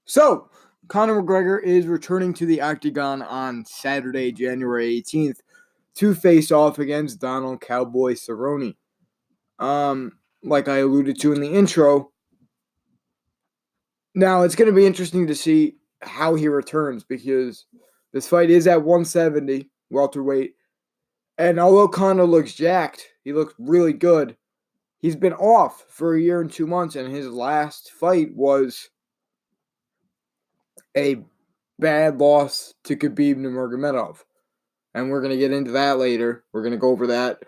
So, Conor McGregor is returning to the octagon on Saturday, January 18th, to face off against Donald Cowboy Cerrone. Like I alluded to in the intro, now it's going to be interesting to see how he returns because this fight is at 170 welterweight, and although Conor looks jacked, he looks really good. He's been off for a year and 2 months, and his last fight was a bad loss to Khabib Nurmagomedov. And we're going to get into that later. We're going to go over that.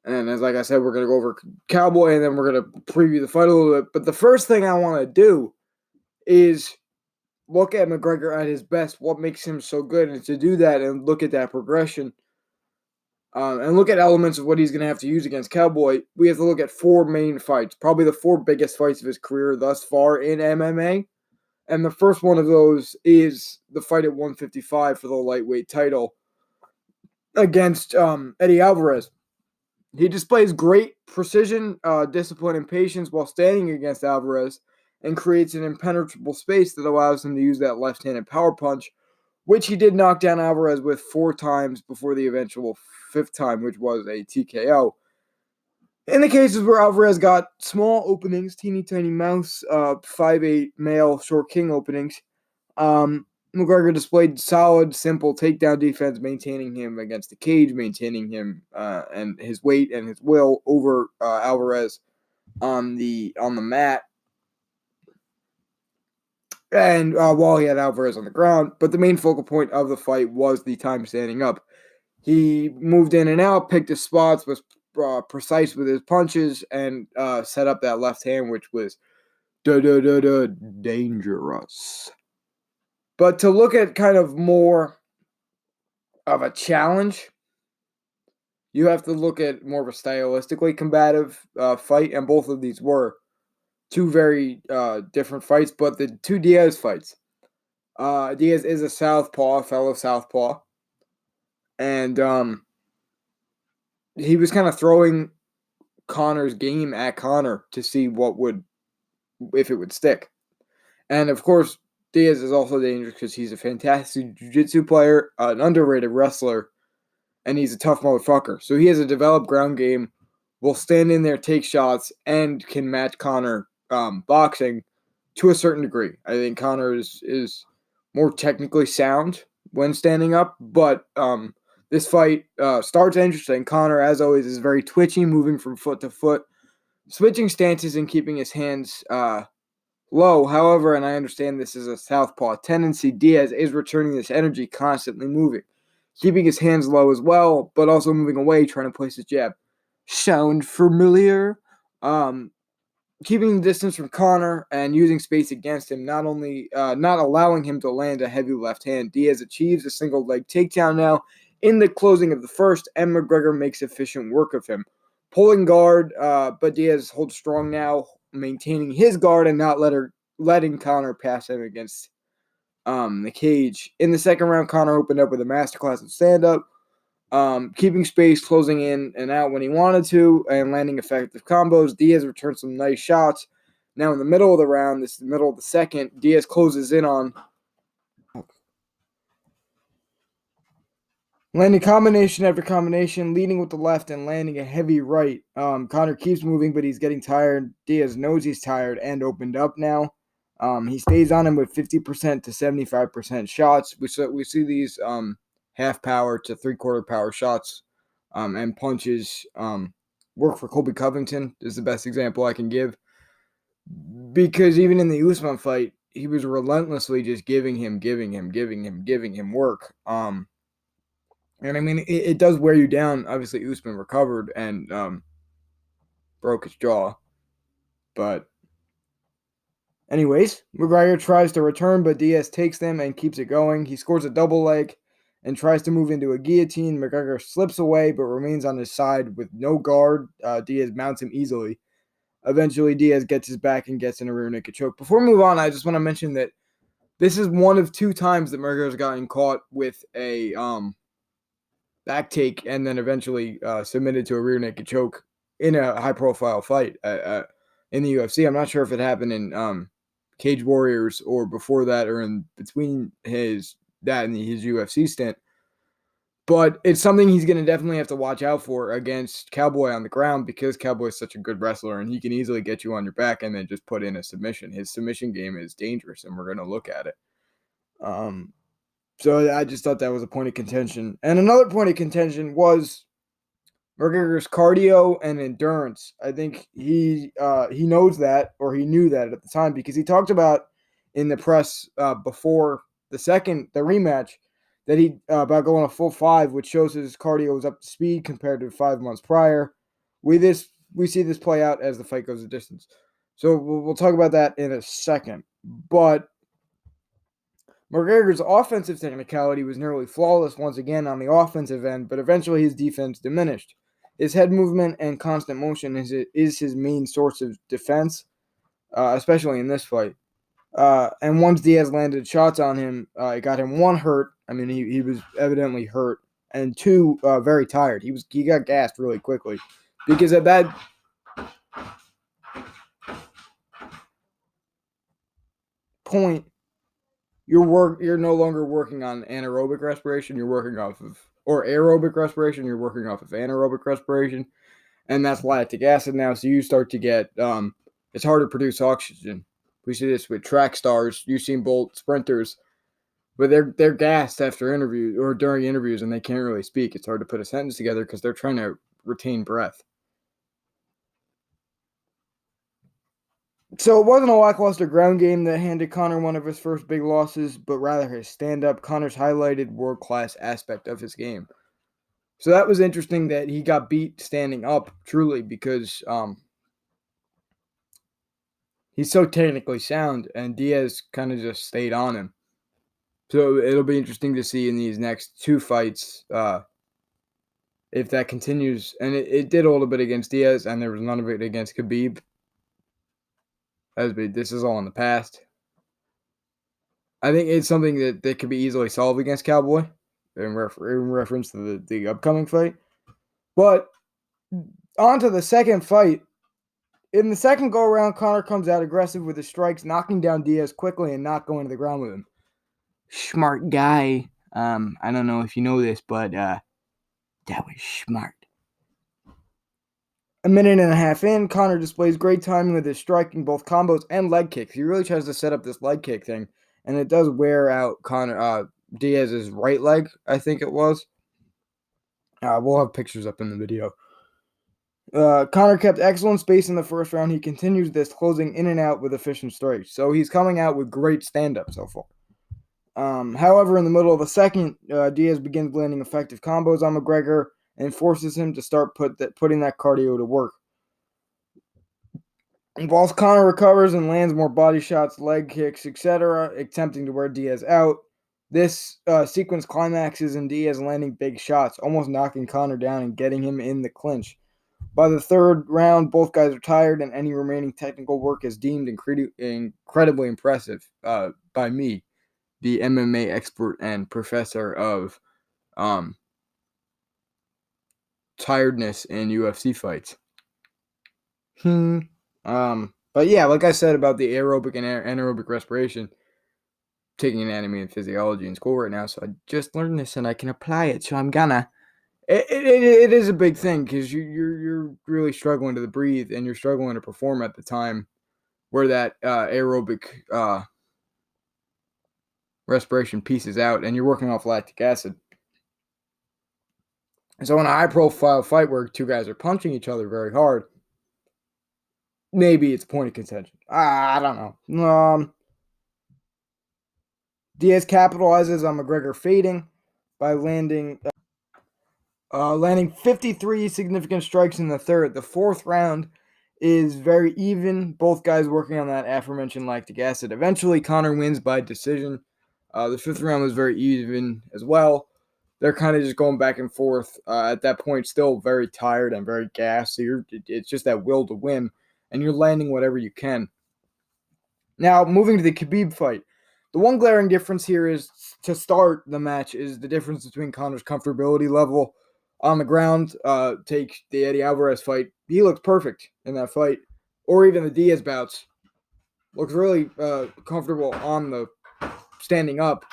And as like I said, we're going to go over Cowboy, and then we're going to preview the fight a little bit. But the first thing I want to do is look at McGregor at his best, what makes him so good, and to do that and look at that progression and look at elements of what he's going to have to use against Cowboy. We have to look at four main fights, probably the four biggest fights of his career thus far in MMA. And the first one of those is the fight at 155 for the lightweight title against Eddie Alvarez. He displays great precision, discipline, and patience while standing against Alvarez and creates an impenetrable space that allows him to use that left-handed power punch, which he did knock down Alvarez with 4 times before the eventual 5th time, which was a TKO. In the cases where Alvarez got small openings, teeny tiny mouse, 5'8" male, short king openings, McGregor displayed solid, simple takedown defense, maintaining him against the cage, maintaining him and his weight and his will over Alvarez on the mat, and while he had Alvarez on the ground. But the main focal point of the fight was the time standing up. He moved in and out, picked his spots, was precise with his punches, and set up that left hand, which was dangerous. But to look at kind of more of a challenge, you have to look at more of a stylistically combative fight, and both of these were two very different fights, but the two Diaz fights. Diaz is a southpaw, fellow southpaw, and he was kind of throwing Conor's game at Conor to see if it would stick. And of course, Diaz is also dangerous because he's a fantastic jiu-jitsu player, an underrated wrestler, and he's a tough motherfucker. So he has a developed ground game, will stand in there, take shots, and can match Conor boxing to a certain degree. I think Conor is more technically sound when standing up, but this fight starts interesting. Conor, as always, is very twitchy, moving from foot to foot, switching stances and keeping his hands low. However, and I understand this is a southpaw tendency, Diaz is returning this energy, constantly moving, keeping his hands low as well, but also moving away, trying to place his jab. Sound familiar? Keeping the distance from Conor and using space against him, not allowing him to land a heavy left hand. Diaz achieves a single leg takedown now in the closing of the first, and McGregor makes efficient work of him. Pulling guard, but Diaz holds strong now, maintaining his guard and not letting Conor pass him against the cage. In the second round, Conor opened up with a masterclass of stand-up, keeping space, closing in and out when he wanted to, and landing effective combos. Diaz returned some nice shots. Now in the middle of the round, this is the middle of the second, Diaz closes in on landing combination after combination, leading with the left and landing a heavy right. Conor keeps moving, but he's getting tired. Diaz knows he's tired and opened up now. He stays on him with 50% to 75% shots. We see these half power to 3/4 power shots and punches work for Colby Covington is the best example I can give. Because even in the Usman fight, he was relentlessly just giving him work. And I mean, it does wear you down. Obviously, Usman recovered and broke his jaw. But anyways, McGregor tries to return, but Diaz takes them and keeps it going. He scores a double leg and tries to move into a guillotine. McGregor slips away but remains on his side with no guard. Diaz mounts him easily. Eventually, Diaz gets his back and gets in a rear naked choke. Before we move on, I just want to mention that this is one of 2 times that McGregor's gotten caught with a back take and then eventually submitted to a rear naked choke in a high-profile fight in the UFC. I'm not sure if it happened in Cage Warriors or before that or in between his UFC stint. But it's something he's going to definitely have to watch out for against Cowboy on the ground because Cowboy is such a good wrestler and he can easily get you on your back and then just put in a submission. His submission game is dangerous, and we're going to look at it. So I just thought that was a point of contention. And another point of contention was McGregor's cardio and endurance. I think he knows that, or he knew that at the time, because he talked about in the press before the rematch that he about going a full 5, which shows his cardio was up to speed compared to 5 months prior. We see this play out as the fight goes the distance. So we'll talk about that in a second. But McGregor's offensive technicality was nearly flawless once again on the offensive end, but eventually his defense diminished. His head movement and constant motion is his main source of defense, especially in this fight. And once Diaz landed shots on him, it got him 1 hurt. I mean, he was evidently hurt, and 2 very tired. He got gassed really quickly because at that point, you're no longer working on anaerobic respiration. You're working off of aerobic respiration. You're working off of anaerobic respiration, and that's lactic acid now. So you start to get it's hard to produce oxygen. We see this with track stars, Usain Bolt, sprinters, but they're gassed after interviews or during interviews, and they can't really speak. It's hard to put a sentence together because they're trying to retain breath. So it wasn't a lackluster ground game that handed Conor one of his first big losses, but rather his stand-up. Conor's highlighted world-class aspect of his game. So that was interesting that he got beat standing up, truly, because he's so technically sound, and Diaz kind of just stayed on him. So it'll be interesting to see in these next 2 fights if that continues. And it did a little bit against Diaz, and there was none of it against Khabib. This is all in the past. I think it's something that could be easily solved against Cowboy in reference to the upcoming fight. But on to the second fight. In the second go-around, Conor comes out aggressive with his strikes, knocking down Diaz quickly and not going to the ground with him. Smart guy. I don't know if you know this, but that was smart. A minute and a half in, Conor displays great timing with his striking, both combos and leg kicks. He really tries to set up this leg kick thing, and it does wear out Diaz's right leg, I think it was. We'll have pictures up in the video. Conor kept excellent space in the first round. He continues this, closing in and out with efficient strikes. So he's coming out with great stand-up so far. However, in the middle of the second, Diaz begins landing effective combos on McGregor and forces him to start putting that cardio to work. And whilst Conor recovers and lands more body shots, leg kicks, etc., attempting to wear Diaz out, this sequence climaxes in Diaz landing big shots, almost knocking Conor down and getting him in the clinch. By the third round, both guys are tired, and any remaining technical work is deemed incredibly impressive by me, the MMA expert and professor of tiredness in UFC fights. But yeah, like I said about the aerobic and anaerobic respiration, taking anatomy and physiology in school right now, so I just learned this and I can apply it. So I'm gonna. It is a big thing because you're really struggling to breathe and you're struggling to perform at the time where that aerobic respiration pieces out, and you're working off lactic acid. And so in a high-profile fight where 2 guys are punching each other very hard, maybe it's a point of contention. I don't know. Diaz capitalizes on McGregor fading by landing 53 significant strikes in the third. The fourth round is very even. Both guys working on that aforementioned lactic acid. Eventually, Conor wins by decision. The fifth round was very even as well. They're kind of just going back and forth. At that point, still very tired and very gassed. So it's just that will to win, and you're landing whatever you can. Now, moving to the Khabib fight. The one glaring difference here is, to start the match, is the difference between Conor's comfortability level on the ground. Take the Eddie Alvarez fight. He looked perfect in that fight. Or even the Diaz bouts. looks really comfortable on the standing up.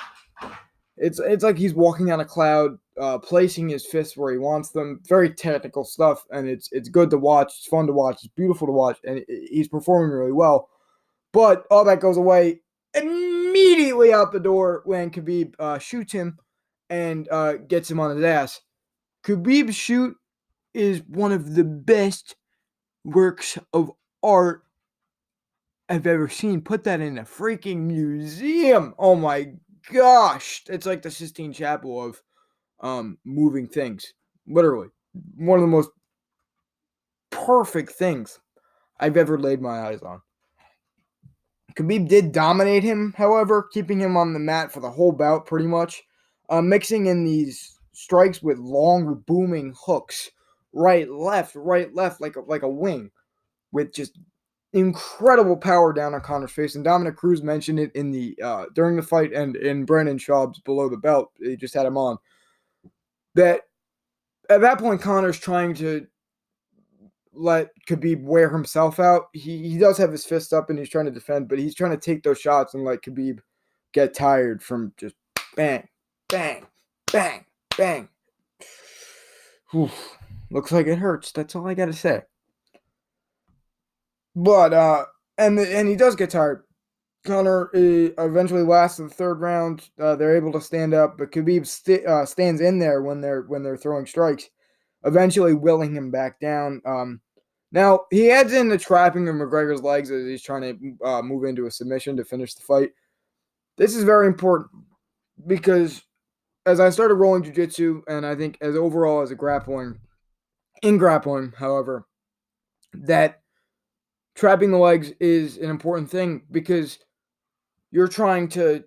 It's like he's walking on a cloud, placing his fists where he wants them. Very technical stuff, and it's good to watch. It's fun to watch. It's beautiful to watch, and he's performing really well. But all that goes away immediately out the door when Khabib shoots him and gets him on his ass. Khabib's shoot is one of the best works of art I've ever seen. Put that in a freaking museum. Oh my gosh. It's like the Sistine Chapel of moving things. Literally. One of the most perfect things I've ever laid my eyes on. Khabib did dominate him, however, keeping him on the mat for the whole bout pretty much. Mixing in these strikes with long booming hooks. Right, left, like a wing. With just incredible power down on Conor's face. And Dominic Cruz mentioned it in the during the fight and in Brandon Schaub's Below the Belt. He just had him on. That at that point, Conor's trying to let Khabib wear himself out. He does have his fist up and he's trying to defend, but he's trying to take those shots and let Khabib get tired from just bang, bang, bang, bang. Oof. Looks like it hurts. That's all I gotta say. But and he does get tired. Conor eventually lasts the third round. They're able to stand up, but Khabib stands in there when they're throwing strikes, eventually willing him back down. Now he adds in the trapping of McGregor's legs as he's trying to move into a submission to finish the fight. This is very important because as I started rolling jiu-jitsu, and I think as overall as a grappling, however, that trapping the legs is an important thing because you're trying to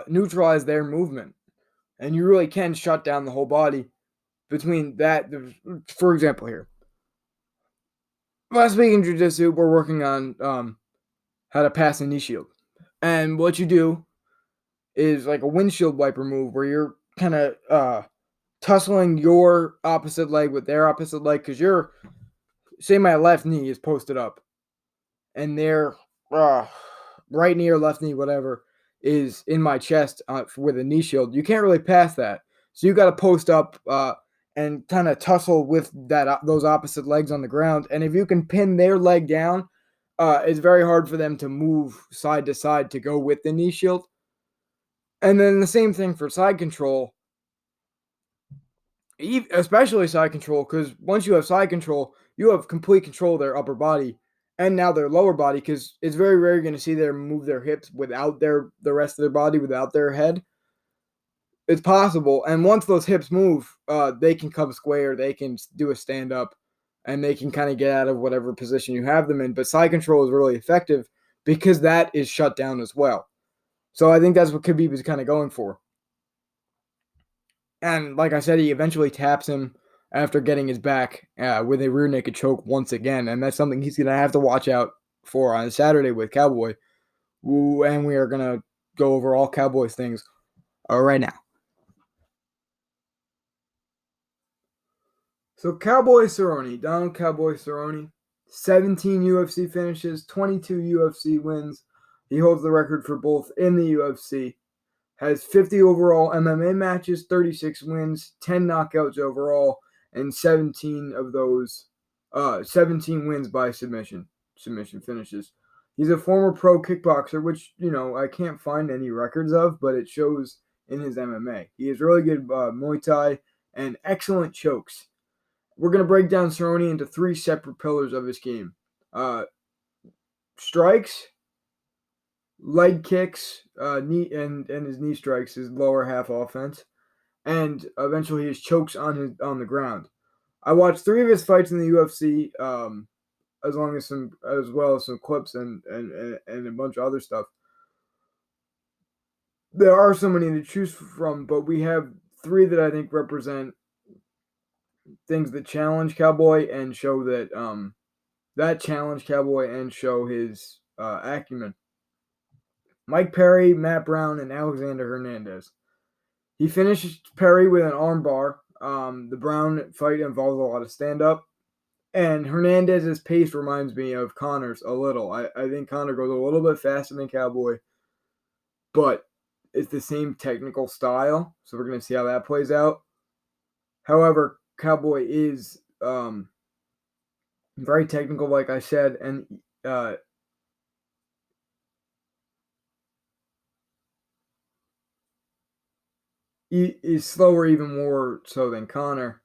neutralize their movement, and you really can shut down the whole body. Between that, for example, here last week in jiu-jitsu, we're working on how to pass a knee shield, and what you do is like a windshield wiper move where you're kind of tussling your opposite leg with their opposite leg because you're say my left knee is posted up and their right knee or left knee, whatever, is in my chest with a knee shield. You can't really pass that, so you got to post up and kind of tussle with that those opposite legs on the ground. And if you can pin their leg down, it's very hard for them to move side to side to go with the knee shield. And then the same thing for side control, especially side control, because once you have side control, you have complete control of their upper body and now their lower body, because it's very rare you're going to see them move their hips without the rest of their body, without their head. It's possible, and once those hips move, they can come square, they can do a stand up, and they can kind of get out of whatever position you have them in. But side control is really effective because that is shut down as well. So I think that's what Khabib is kind of going for. And like I said, he eventually taps him after getting his back with a rear naked choke once again. And that's something he's going to have to watch out for on Saturday with Cowboy. And we are going to go over all Cowboys things right now. So Cowboy Cerrone, Donald Cowboy Cerrone, 17 UFC finishes, 22 UFC wins. He holds the record for both in the UFC. Has 50 overall MMA matches, 36 wins, 10 knockouts overall, and 17 of those, 17 wins by submission finishes. He's a former pro kickboxer, which, I can't find any records of, but it shows in his MMA. He has really good Muay Thai and excellent chokes. We're going to break down Cerrone into three separate pillars of his game. Strikes, leg kicks, knee and his knee strikes, his lower half offense, and eventually his chokes on the ground. I watched three of his fights in the UFC, as well as some clips and a bunch of other stuff. There are so many to choose from, but we have three that I think represent things that challenge Cowboy and show that challenge Cowboy and show his acumen. Mike Perry, Matt Brown, and Alexander Hernandez. He finished Perry with an armbar. The Brown fight involves a lot of stand-up. And Hernandez's pace reminds me of Conor's a little. I think Conor goes a little bit faster than Cowboy, but it's the same technical style. So we're going to see how that plays out. However, Cowboy is very technical, like I said, and he is slower even more so than Conor.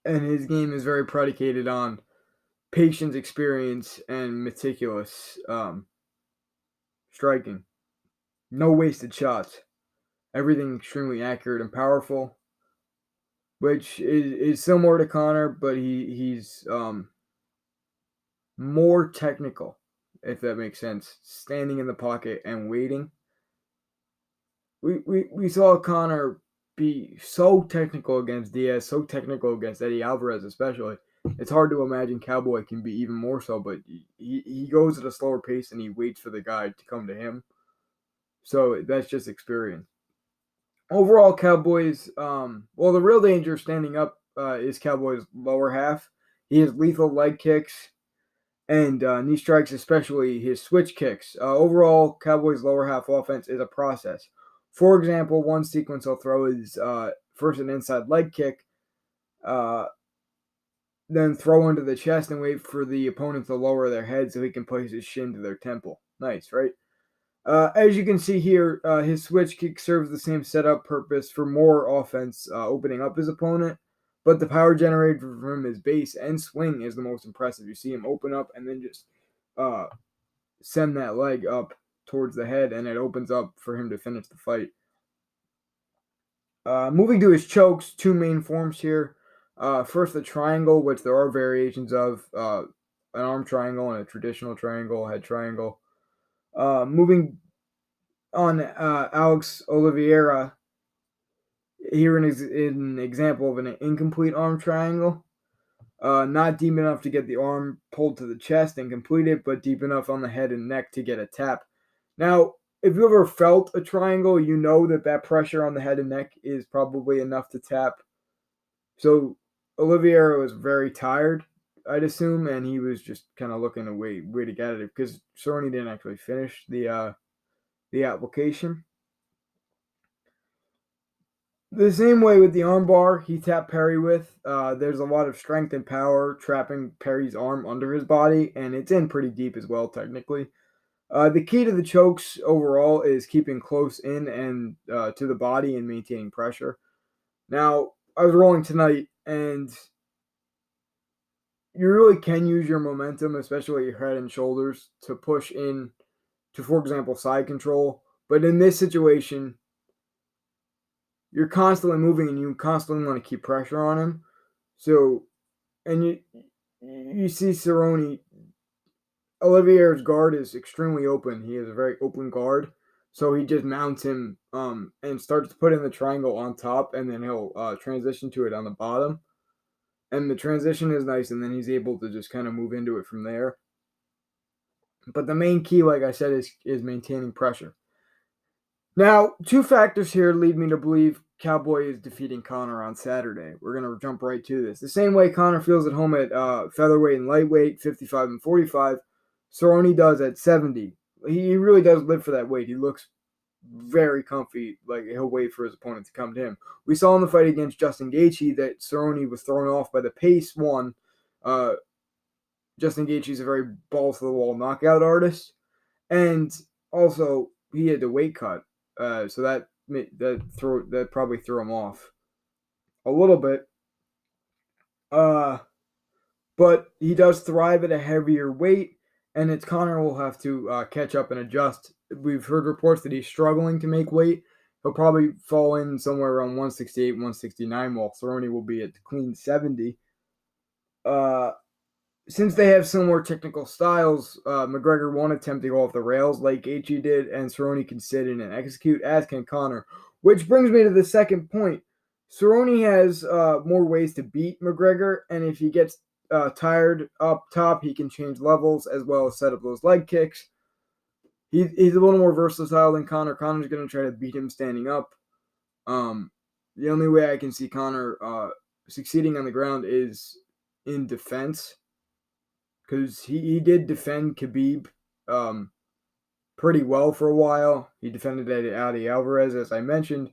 And his game is very predicated on patience, experience, and meticulous striking. No wasted shots. Everything extremely accurate and powerful, which is similar to Conor, but he's more technical, if that makes sense. Standing in the pocket and waiting. We saw Conor be so technical against Diaz, so technical against Eddie Alvarez, especially. It's hard to imagine Cowboy can be even more so, but he goes at a slower pace and he waits for the guy to come to him. So that's just experience. Overall, Cowboys, well, the real danger standing up is Cowboys' lower half. He has lethal leg kicks and knee strikes, especially his switch kicks. Overall, Cowboys' lower half offense is a process. For example, one sequence I'll throw is first an inside leg kick, uh, then throw into the chest and wait for the opponent to lower their head so he can place his shin to their temple. Nice, right? As you can see here, his switch kick serves the same setup purpose for more offense, opening up his opponent. But the power generated from his base and swing is the most impressive. You see him open up and then just uh, send that leg up towards the head, and it opens up for him to finish the fight. Moving to his chokes, two main forms here. First, the triangle, which there are variations of an arm triangle and a traditional triangle, head triangle. Moving on Alex Oliveira, here is an example of an incomplete arm triangle. Not deep enough to get the arm pulled to the chest and complete it, but deep enough on the head and neck to get a tap. Now, if you ever felt a triangle, you know that pressure on the head and neck is probably enough to tap. So Oliveira was very tired, I'd assume, and he was just kind of looking a way to get it because Cerrone didn't actually finish the application. The same way with the armbar he tapped Perry with. There's a lot of strength and power trapping Perry's arm under his body, and it's in pretty deep as well, technically. The key to the chokes overall is keeping close in and to the body and maintaining pressure. Now, I was rolling tonight, and you really can use your momentum, especially your head and shoulders, to push in to, for example, side control. But in this situation, you're constantly moving and you constantly want to keep pressure on him. So, and you see Cerrone, Olivier's guard is extremely open. He has a very open guard. So he just mounts him and starts to put in the triangle on top, and then he'll transition to it on the bottom. And the transition is nice, and then he's able to just kind of move into it from there. But the main key, like I said, is maintaining pressure. Now, two factors here lead me to believe Cowboy is defeating Conor on Saturday. We're going to jump right to this. The same way Conor feels at home at featherweight and lightweight, 55 and 45, Cerrone does at 70. He really does live for that weight. He looks very comfy. Like, he'll wait for his opponent to come to him. We saw in the fight against Justin Gaethje that Cerrone was thrown off by the pace one. Justin Gaethje's a very balls-to-the-wall knockout artist. And also, he had the weight cut. So that probably threw him off a little bit. But he does thrive at a heavier weight, and it's Conor will have to catch up and adjust. We've heard reports that he's struggling to make weight. He'll probably fall in somewhere around 168, 169, while Cerrone will be at clean 70. Since they have similar technical styles, McGregor won't attempt to go off the rails like Gaethje did, and Cerrone can sit in and execute, as can Conor. Which brings me to the second point. Cerrone has more ways to beat McGregor, and if he gets tired up top, he can change levels as well as set up those leg kicks. He's a little more versatile than Conor. Conor's going to try to beat him standing up. The only way I can see Conor succeeding on the ground is in defense, because he did defend Khabib pretty well for a while. He defended Eddie Alvarez, as I mentioned,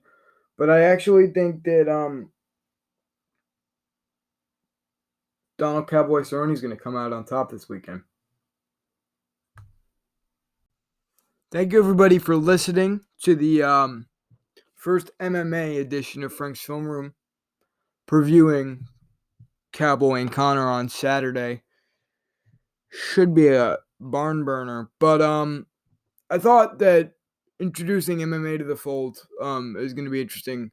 but I actually think that Donald Cowboy Cerrone is going to come out on top this weekend. Thank you, everybody, for listening to the first MMA edition of Frank's Film Room, previewing Cowboy and Conor on Saturday. Should be a barn burner, but I thought that introducing MMA to the fold is going to be interesting,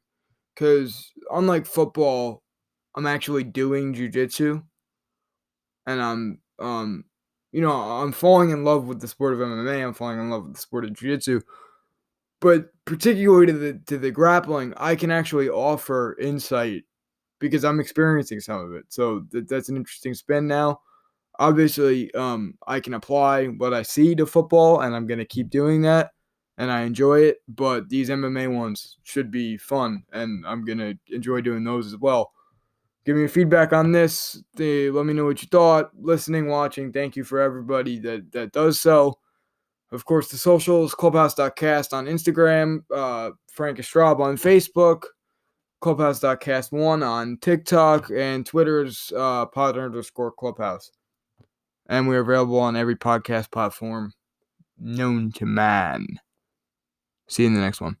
because unlike football, I'm actually doing jujitsu, and I'm falling in love with the sport of MMA. I'm falling in love with the sport of jiu-jitsu, but particularly to the grappling, I can actually offer insight because I'm experiencing some of it. So that's an interesting spin now. Obviously, I can apply what I see to football, and I'm gonna keep doing that, and I enjoy it. But these MMA ones should be fun, and I'm gonna enjoy doing those as well. Give me your feedback on this. Let me know what you thought. Listening, watching. Thank you for everybody that does so. Of course, the socials, clubhouse.cast on Instagram, Frank Estraub on Facebook, clubhouse.cast1 on TikTok, and Twitter's pod_clubhouse. And we're available on every podcast platform known to man. See you in the next one.